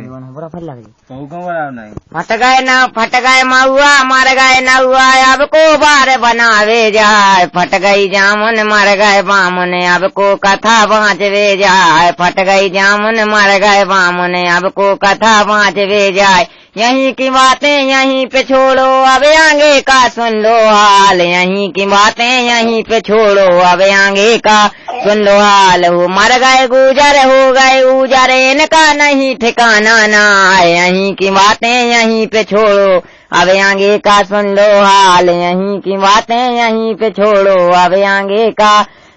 बड़ा फल लग नहीं फट गए महुआ मर गए नहुआ अब को बार बनावे जाए फट गई जामुन मर गए बामुन अब को कथा बाँचवे जाए फट गई जामुन मर गए बामुन अब को कथा बाँचवे जाए यहीं की बातें यहीं पे छोड़ो अब आगे का सुन लो हाल यहीं की बातें यहीं पे छोड़ो अब आगे का सुन लो हाल हो मर गए गुजर हो गए उजर इनका नहीं ठिकाना ना यहीं की बातें यहीं पे छोड़ो अब आगे का सुन लो हाल यहीं की बातें यहीं पे छोड़ो अब आगे का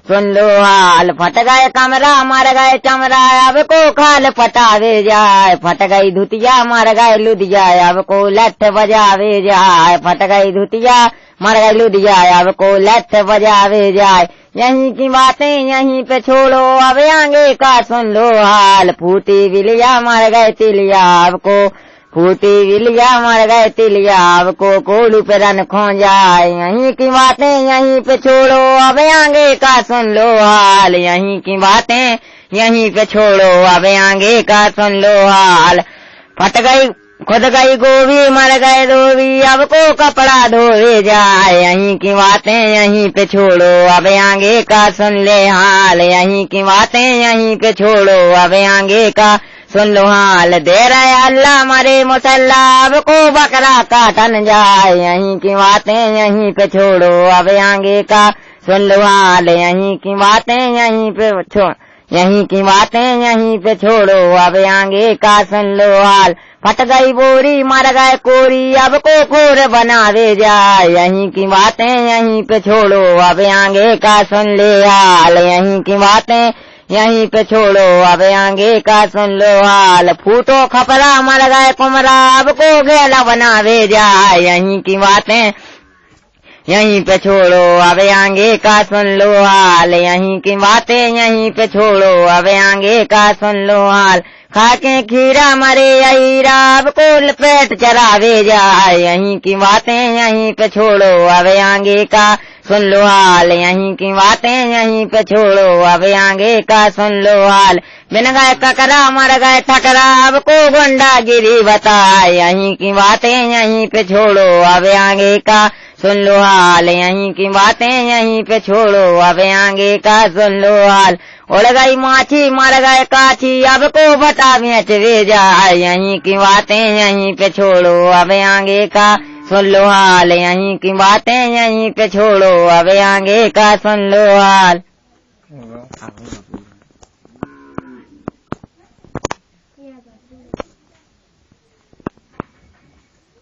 सुन लो हाल फट गए कमरा मर गए चमरा अब को खाल पटावे जाए फट गई धुतिया मर गए लुधिया अब को लठ बजावे जाए फट गई धुतिया मर गए लुधिया अब को लठ बजावे जाए यहीं की बातें यहीं पे छोड़ो अब आगे का सुन लो हाल फूटी बिलिया मर गए तिलिया अब को फूटी बिलिया मर गए तिलिया अब को कोलू पे रन खो जाए यहीं की बातें यहीं पे छोड़ो अब आगे का सुन लो हाल यहीं की बातें यहीं पे छोड़ो अब आगे का सुन लो हाल फट गई खुद गई गोभी मर गए धोबी अब को कपड़ा धोवे जाए यहीं की बातें यहीं पे छोड़ो अब आगे का सुन ले हाल यहीं की बातें यहीं पे छोड़ो अब आगे का सुन लो हाल दे रहे अल्लाह मरे मुसल्ला अब को बकरा काटन जाए यहीं की बातें यहीं पे छोड़ो अब आगे का सुन लो हाल यहीं की बातें यहीं पे यहीं की बातें यहीं पे छोड़ो अब आगे का सुन लो हाल फट गई बोरी मर गए कोरी अब को कोर बनावे जाए यहीं की बातें यहीं पे छोड़ो अब आगे का सुन ले हाल यहीं की बातें यहीं पे छोड़ो अब आगे का सुन लो हाल फूटो खपरा मर गए कुमरा अब को गेला बनावे जाए यहीं की बातें यहीं पे छोड़ो अब आगे का सुन लो हाल यहीं की बातें यहीं पे छोड़ो अब आगे का सुन लो हाल खाके खीरा मरे हीरा अब को पेट चरावे जाए यहीं की बातें यहीं पे छोड़ो अब आगे का सुन लो हाल यहीं की बातें यहीं पे छोड़ो अब आगे का सुन लो हाल बिन गए ककरा मर गए ठकरा अब को गुंडागिरी बताए यहीं की बातें यहीं पे छोड़ो अब आगे का सुन लो हाल यहीं की बातें यहीं पे छोड़ो अब आगे का सुन लो हाल उड़ गई माछी मर गए काछी अब को बटा बेचवे जाए यहीं की बातें यहीं पे छोड़ो अब आगे का सुन लो हाल यहीं की बातें यहीं पे छोड़ो अब आगे का सुन लो हाल।